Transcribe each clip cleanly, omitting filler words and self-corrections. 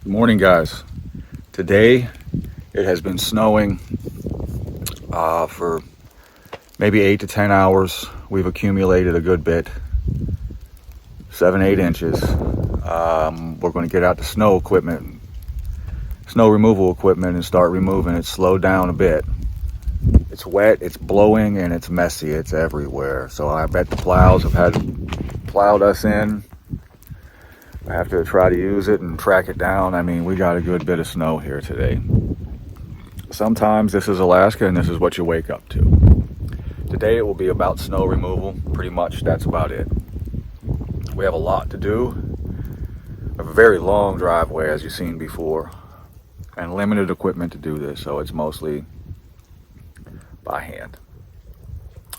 Good morning, guys. Today it has been snowing for maybe 8 to 10 hours. We've accumulated a good bit, 7-8 inches. We're going to get out the snow removal equipment, and start removing it. Slowed down a bit. It's wet, it's blowing, and it's messy. It's everywhere. So I bet the plows have plowed us in. I have to try to use it and track it down. I mean, we got a good bit of snow here today. Sometimes this is Alaska and this is what you wake up to. Today it will be about snow removal. Pretty much that's about it. We have a lot to do. A very long driveway, as you've seen before, and limited equipment to do this, so it's mostly by hand.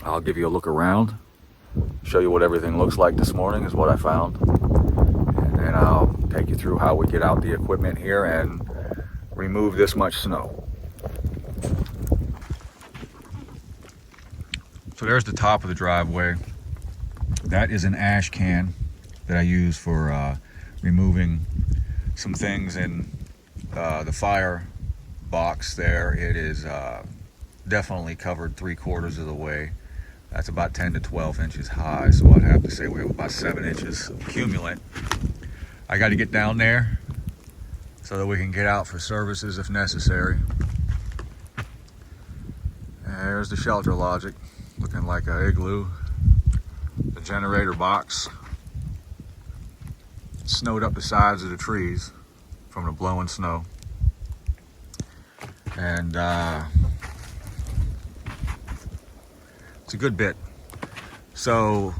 I'll give you a look around, show you what everything looks like this morning is what I found, and then I'll take you through how we get out the equipment here and remove this much snow. So there's the top of the driveway. That is an ash can that I use for removing some things in the fire box there. It is definitely covered 3/4 of the way. That's about 10 to 12 inches high, so I'd have to say we have about 7 inches accumulate. I got to get down there so that we can get out for services if necessary. And there's the shelter logic, looking like an igloo. The generator box. It snowed up the sides of the trees from the blowing snow. And it's a good bit. So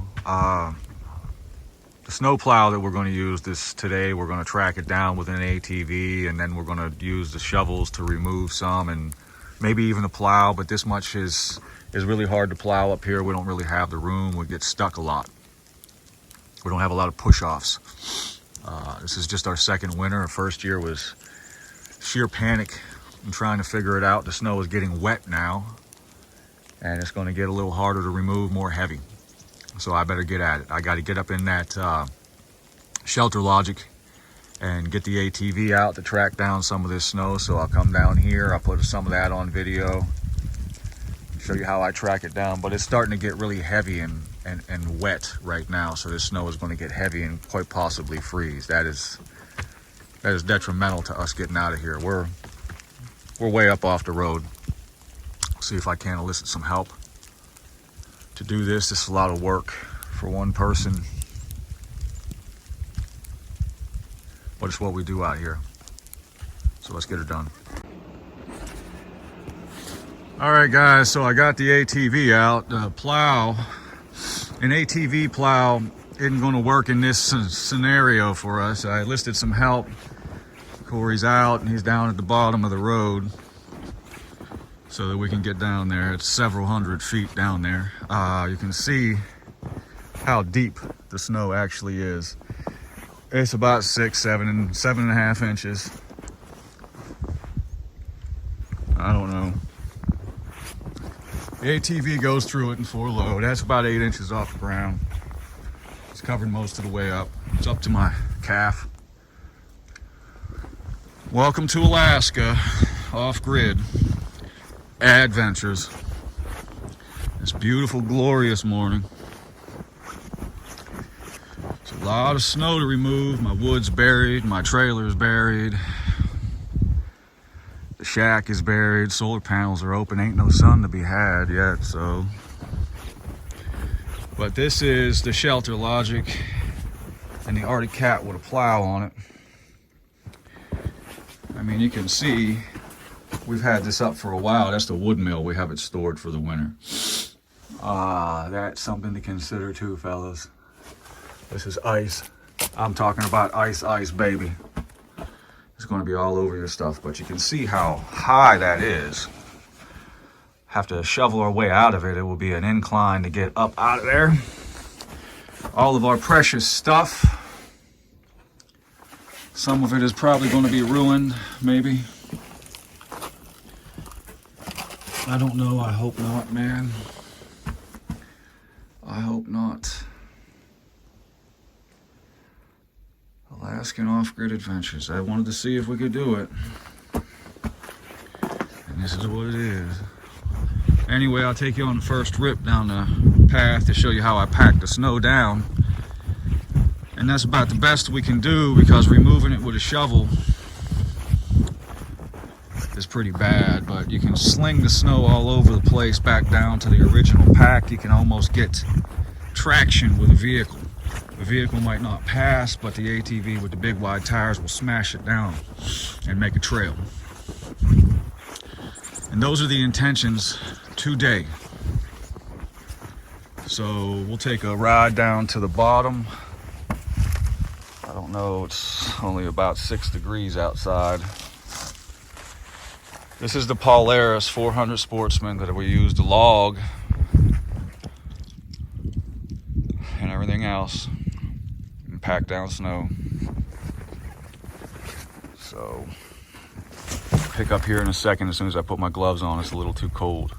the snow plow that we're going to use today, we're going to track it down with an ATV, and then we're going to use the shovels to remove some, and maybe even the plow. But this much is really hard to plow up here. We don't really have the room. We get stuck a lot. We don't have a lot of push-offs. This is just our second winter. Our first year was sheer panic and trying to figure it out. The snow is getting wet now, and it's going to get a little harder to remove, more heavy. So I better get at it. I got to get up in that shelter logic and get the ATV out to track down some of this snow. So I'll come down here. I'll put some of that on video, show you how I track it down. But it's starting to get really heavy and wet right now. So this snow is going to get heavy and quite possibly freeze. That is detrimental to us getting out of here. We're way up off the road. See if I can elicit some help to do this. This is a lot of work for one person, but it's what we do out here. So let's get it done. All right, guys, so I got the ATV out. The plow, an ATV plow isn't going to work in this scenario for us. I enlisted some help. Corey's out and he's down at the bottom of the road, so that we can get down there. It's several hundred feet down there. You can see how deep the snow actually is. It's about 7.5 inches. I don't know. The ATV goes through it in full load. That's about 8 inches off the ground. It's covered most of the way up. It's up to my calf. Welcome to Alaska, off-grid adventures. This beautiful, glorious morning. It's a lot of snow to remove. My wood's buried, my trailer's buried, the shack is buried, solar panels are open, ain't no sun to be had yet, so. But this is the shelter logic and the Arctic Cat with a plow on it. I mean, you can see we've had this up for a while. That's the wood mill. We have it stored for the winter. That's something to consider too, fellas. This is ice. I'm talking about ice, baby. It's going to be all over your stuff, but you can see how high that is. Have to shovel our way out of it. It will be an incline to get up out of there. All of our precious stuff. Some of it is probably going to be ruined, maybe. I don't know. I hope not, man. I hope not. Alaskan off-grid adventures. I wanted to see if we could do it. And this is what it is. Anyway, I'll take you on the first rip down the path to show you how I packed the snow down. And that's about the best we can do, because removing it with a shovel is pretty bad. But you can sling the snow all over the place back down to the original pack. You can almost get traction with a vehicle. The vehicle might not pass, but the ATV with the big wide tires will smash it down and make a trail. And those are the intentions today. So we'll take a ride down to the bottom. I don't know, it's only about 6 degrees outside. This is the Polaris 400 Sportsman that we use to log and everything else and pack down snow. So pick up here in a second as soon as I put my gloves on. It's a little too cold.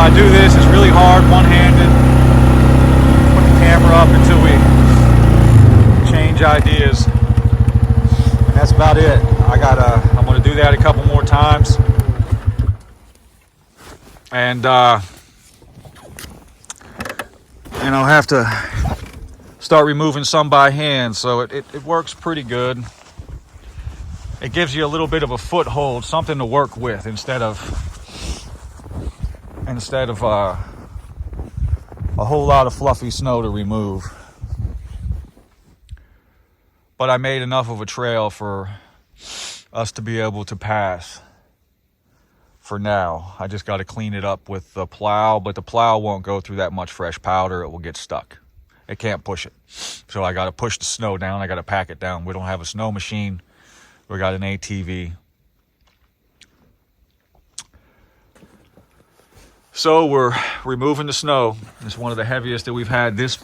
I do this, it's really hard, one-handed. Put the camera up until we change ideas. And that's about it. I'm gonna do that a couple more times. And I'll have to start removing some by hand, so it works pretty good. It gives you a little bit of a foothold, something to work with instead of a whole lot of fluffy snow to remove. But I made enough of a trail for us to be able to pass for now. I just got to clean it up with the plow, but the plow won't go through that much fresh powder. It will get stuck. It can't push it. So I got to push the snow down. I got to pack it down. We don't have a snow machine. We got an ATV. So we're removing the snow. It's one of the heaviest that we've had this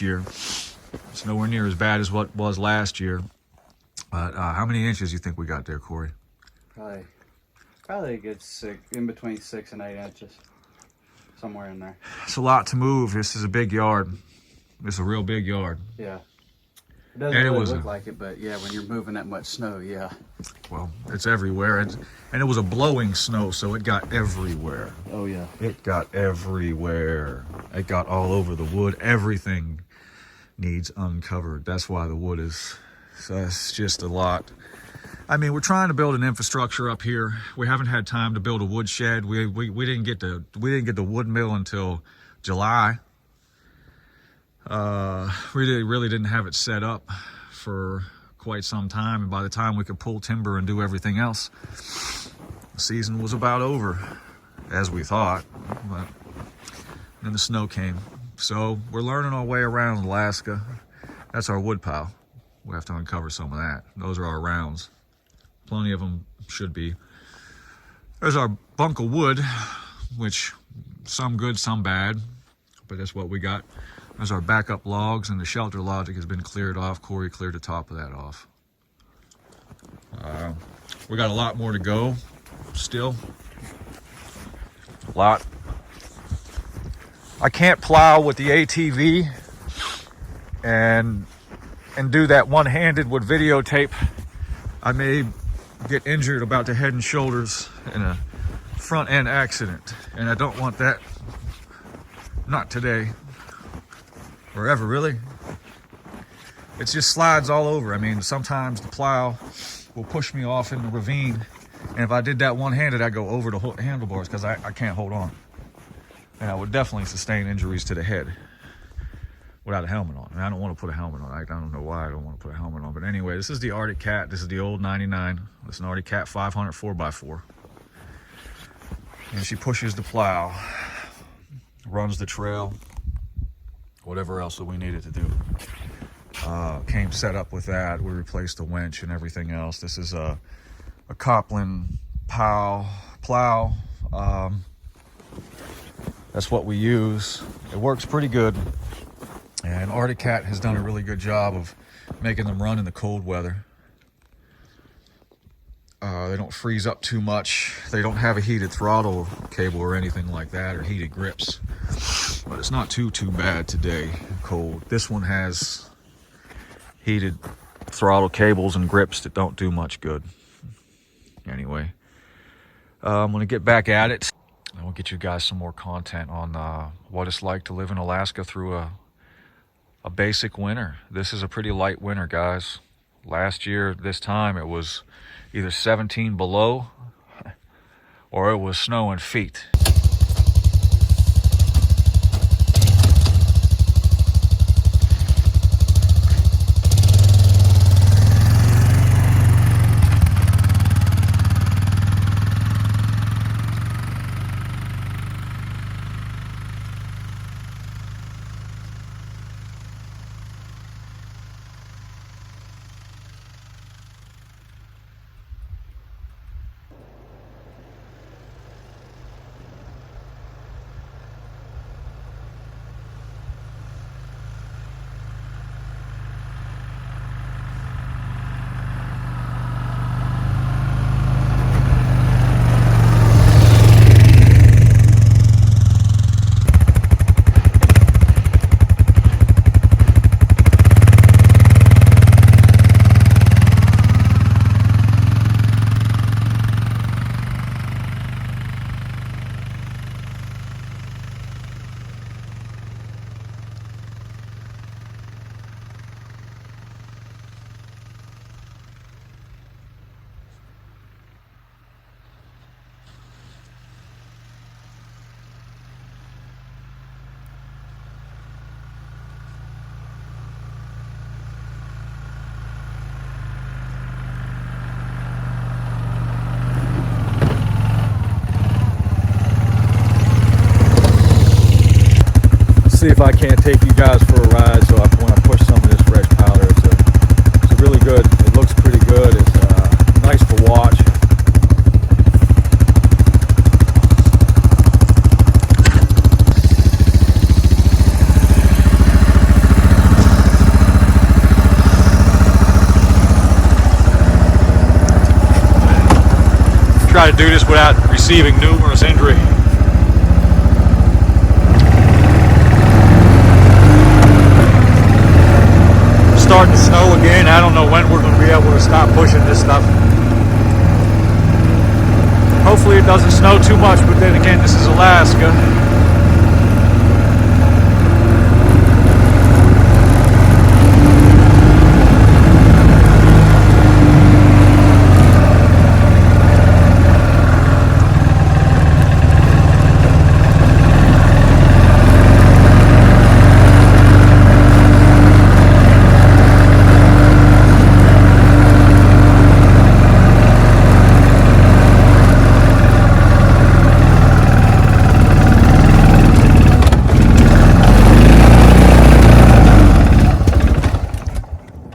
year. It's nowhere near as bad as what was last year. But how many inches do you think we got there, Corey? Probably a good in between 6 and 8 inches, somewhere in there. It's a lot to move. This is a big yard. This is a real big yard. Yeah. It doesn't really look like it, but yeah, when you're moving that much snow, yeah. Well, it's everywhere. And it was a blowing snow, so it got everywhere. Oh, yeah. It got everywhere. It got all over the wood. Everything needs uncovered. That's why the wood is, so it's just a lot. I mean, we're trying to build an infrastructure up here. We haven't had time to build a wood shed. We didn't get the wood mill until July. We really didn't have it set up for quite some time, and by the time we could pull timber and do everything else, the season was about over, as we thought. But then the snow came, so we're learning our way around Alaska. That's our wood pile. We have to uncover some of that. Those are our rounds. Plenty of them should be. There's our bunk of wood, which some good, some bad, but that's what we got. There's our backup logs, and the shelter logic has been cleared off. Corey cleared the top of that off. We got a lot more to go still. A lot. I can't plow with the ATV and do that one-handed with videotape. I may get injured about the head and shoulders in a front end accident, and I don't want that. Not today. Or ever, really. It just slides all over. I mean, sometimes the plow will push me off in the ravine, and if I did that one-handed, I'd go over the handlebars because I can't hold on. And I would definitely sustain injuries to the head without a helmet on. And I don't want to put a helmet on. I don't know why I don't want to put a helmet on. But anyway, this is the Arctic Cat. This is the old 99. This is an Arctic Cat 500 4x4. And she pushes the plow, runs the trail, whatever else that we needed to do. Came set up with that. We replaced the winch and everything else. This is a Copland plow. That's what we use. It works pretty good. And Arctic Cat has done a really good job of making them run in the cold weather. They don't freeze up too much. They don't have a heated throttle cable or anything like that, or heated grips. But it's not too bad today, cold. This one has heated throttle cables and grips that don't do much good. Anyway, I'm going to get back at it. I will get you guys some more content on what it's like to live in Alaska through a basic winter. This is a pretty light winter, guys. Last year, this time, it was either 17 below or it was snowing feet. see if I can't take you guys for a ride. So when I push some of this fresh powder, it's a really good. It looks pretty good. It's nice to watch. Try to do this without receiving numerous injury. Starting to snow again. I don't know when we're going to be able to stop pushing this stuff. Hopefully it doesn't snow too much, but then again, this is Alaska.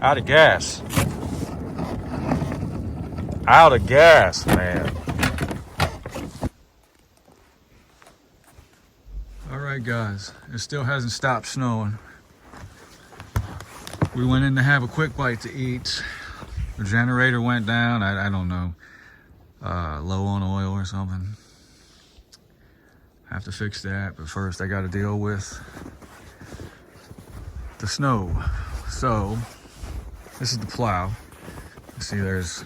Out of gas. Out of gas, man. All right, guys. It still hasn't stopped snowing. We went in to have a quick bite to eat. The generator went down. I don't know. Low on oil or something. Have to fix that. But first, I got to deal with the snow. So, this is the plow. You see there's a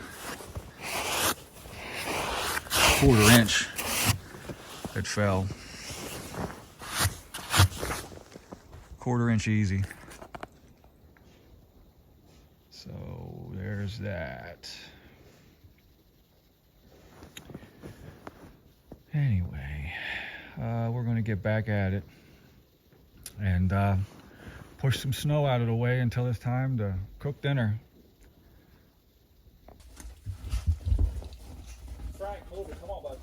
1/4 inch that fell. 1/4 inch easy. So there's that. Anyway, we're gonna get back at it and push some snow out of the way until it's time to cook dinner. Frank, hold it. Come on, bud.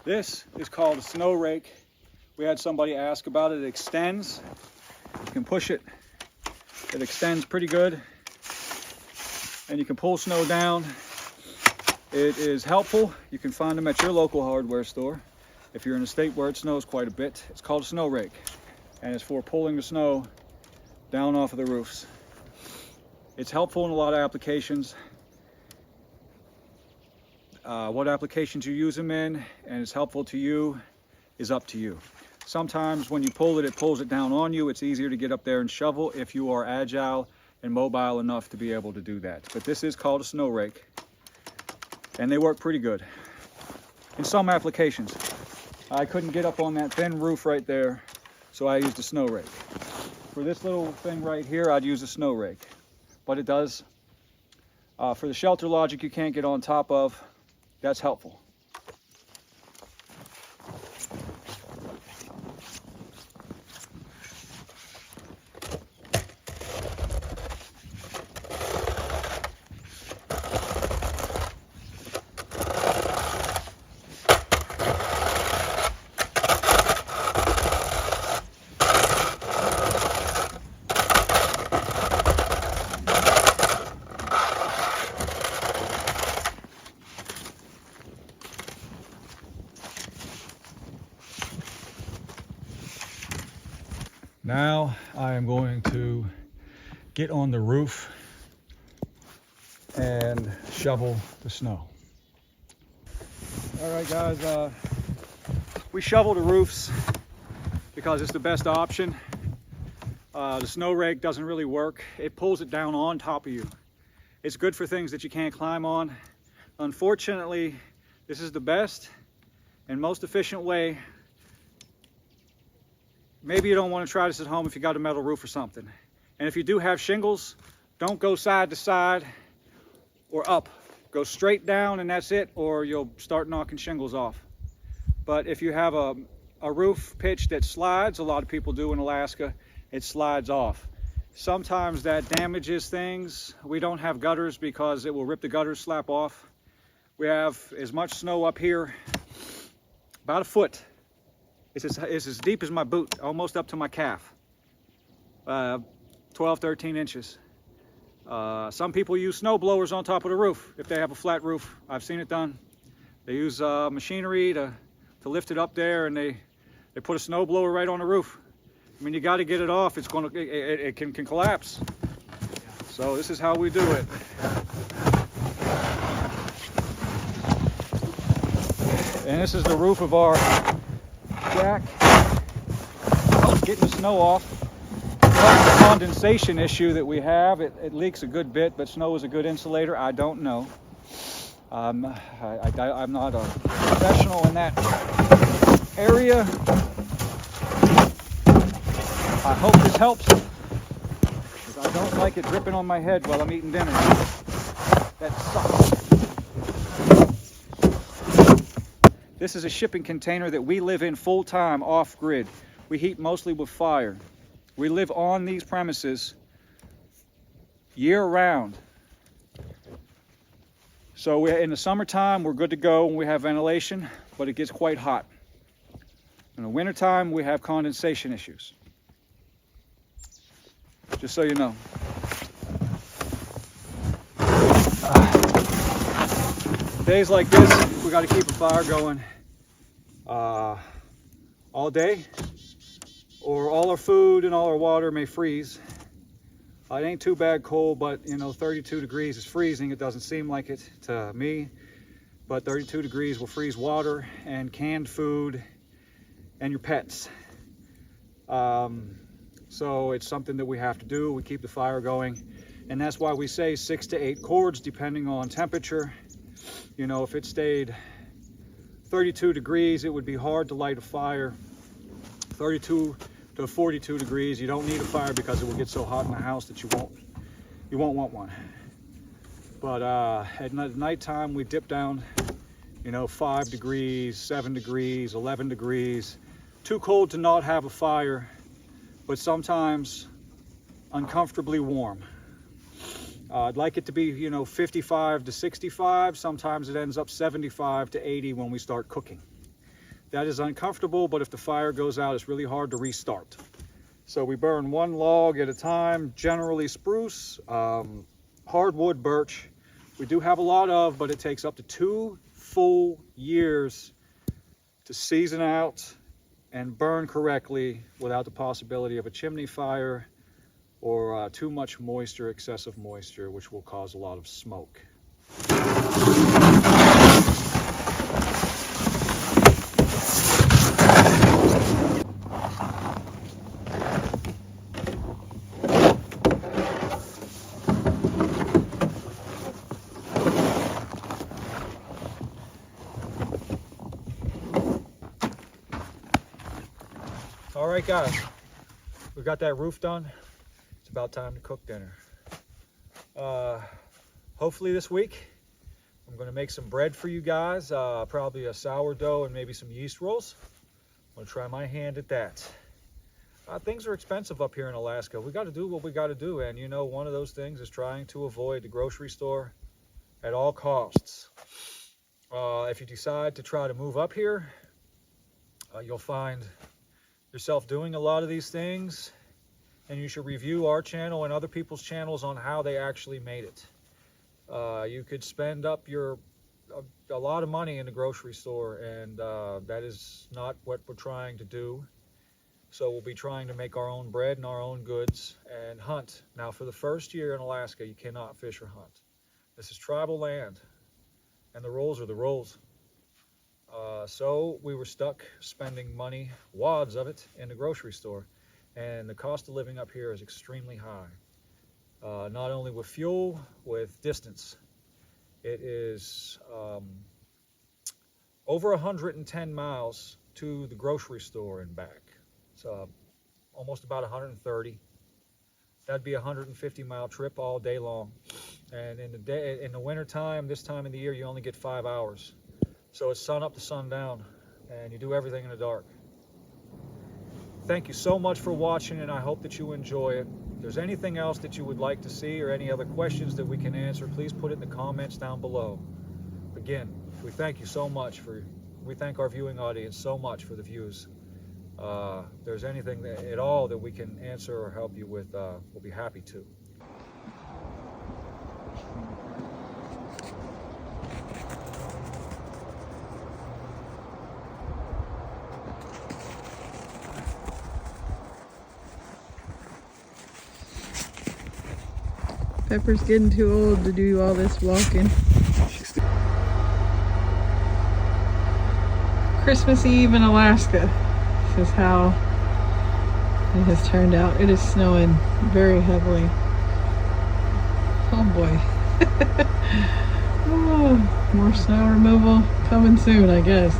This is called a snow rake. We had somebody ask about it. It extends. You can push it. It extends pretty good. And you can pull snow down. It is helpful. You can find them at your local hardware store. If you're in a state where it snows quite a bit, it's called a snow rake. And it's for pulling the snow down off of the roofs. It's helpful in a lot of applications. What applications you use them in and it's helpful to you is up to you. Sometimes when you pull it, it pulls it down on you. It's easier to get up there and shovel if you are agile and mobile enough to be able to do that. But this is called a snow rake. And they work pretty good in some applications. I couldn't get up on that thin roof right there, so I used a snow rake. For this little thing right here, I'd use a snow rake. But it does, for the shelter logic you can't get on top of, that's helpful. Now I am going to get on the roof and shovel the snow. All right, guys, we shovel the roofs because it's the best option. The snow rake doesn't really work. It pulls it down on top of you. It's good for things that you can't climb on. Unfortunately, this is the best and most efficient way. Maybe you don't want to try this at home if you got a metal roof or something. And if you do have shingles, don't go side to side or up. Go straight down and that's it, or you'll start knocking shingles off. But if you have a roof pitch that slides, a lot of people do in Alaska, it slides off. Sometimes that damages things. We don't have gutters because it will rip the gutters slap off. We have as much snow up here, about a foot. It's as deep as my boot, almost up to my calf. 12, 13 inches. Some people use snow blowers on top of the roof if they have a flat roof. I've seen it done. They use machinery to lift it up there, and they put a snow blower right on the roof. I mean, you got to get it off. It can collapse. So this is how we do it. And this is the roof of our shack. Getting the snow off. The condensation issue that we have, it leaks a good bit, but snow is a good insulator. I don't know. I'm not a professional in that area. I hope this helps, because I don't like it dripping on my head while I'm eating dinner. That sucks. This is a shipping container that we live in full-time off-grid. We heat mostly with fire. We live on these premises year-round. So in the summertime, we're good to go when we have ventilation, but it gets quite hot. In the wintertime, we have condensation issues. Just so you know. Days like this, we got to keep a fire going all day, or all our food and all our water may freeze. It ain't too bad cold, but 32 degrees is freezing. It doesn't seem like it to me, but 32 degrees will freeze water and canned food and your pets. So it's something that we have to do. We keep the fire going, and that's why we say 6 to 8 cords depending on temperature. If it stayed 32 degrees, it would be hard to light a fire. 32 to 42 degrees, you don't need a fire because it will get so hot in the house that you won't want one. But at nighttime, we dip down, 5 degrees, 7 degrees, 11 degrees. Too cold to not have a fire, but sometimes uncomfortably warm. I'd like it to be, 55 to 65. Sometimes it ends up 75 to 80 when we start cooking. That is uncomfortable, but if the fire goes out, it's really hard to restart. So we burn one log at a time, generally spruce, hardwood birch. We do have a lot of, but it takes up to 2 full years to season out and burn correctly without the possibility of a chimney fire or too much moisture, excessive moisture, which will cause a lot of smoke. All right, guys, we got that roof done. It's about time to cook dinner. Hopefully this week, I'm gonna make some bread for you guys, probably a sourdough and maybe some yeast rolls. I'm gonna try my hand at that. Things are expensive up here in Alaska. We gotta do what we gotta do, and you know, one of those things is trying to avoid the grocery store at all costs. If you decide to try to move up here, you'll find yourself doing a lot of these things, and you should review our channel and other people's channels on how they actually made it. You could spend up a lot of money in the grocery store, and that is not what we're trying to do. So we'll be trying to make our own bread and our own goods and hunt. Now, for the first year in Alaska, you cannot fish or hunt. This is tribal land, and the rules are the rules. So we were stuck spending money, wads of it, in the grocery store. And the cost of living up here is extremely high. Not only with fuel, with distance. It is over 110 miles to the grocery store and back. It's almost about 130. That'd be a 150-mile trip all day long. And in the winter time, this time of the year, you only get 5 hours. So it's sun up to sundown, and you do everything in the dark. Thank you so much for watching, and I hope that you enjoy it. If there's anything else that you would like to see or any other questions that we can answer, please put it in the comments down below. Again, we thank you so much we thank our viewing audience so much for the views. If there's anything at all that we can answer or help you with, we'll be happy to. Pepper's getting too old to do all this walking. Christmas Eve in Alaska. This is how it has turned out. It is snowing very heavily. Oh boy. Oh, more snow removal coming soon, I guess.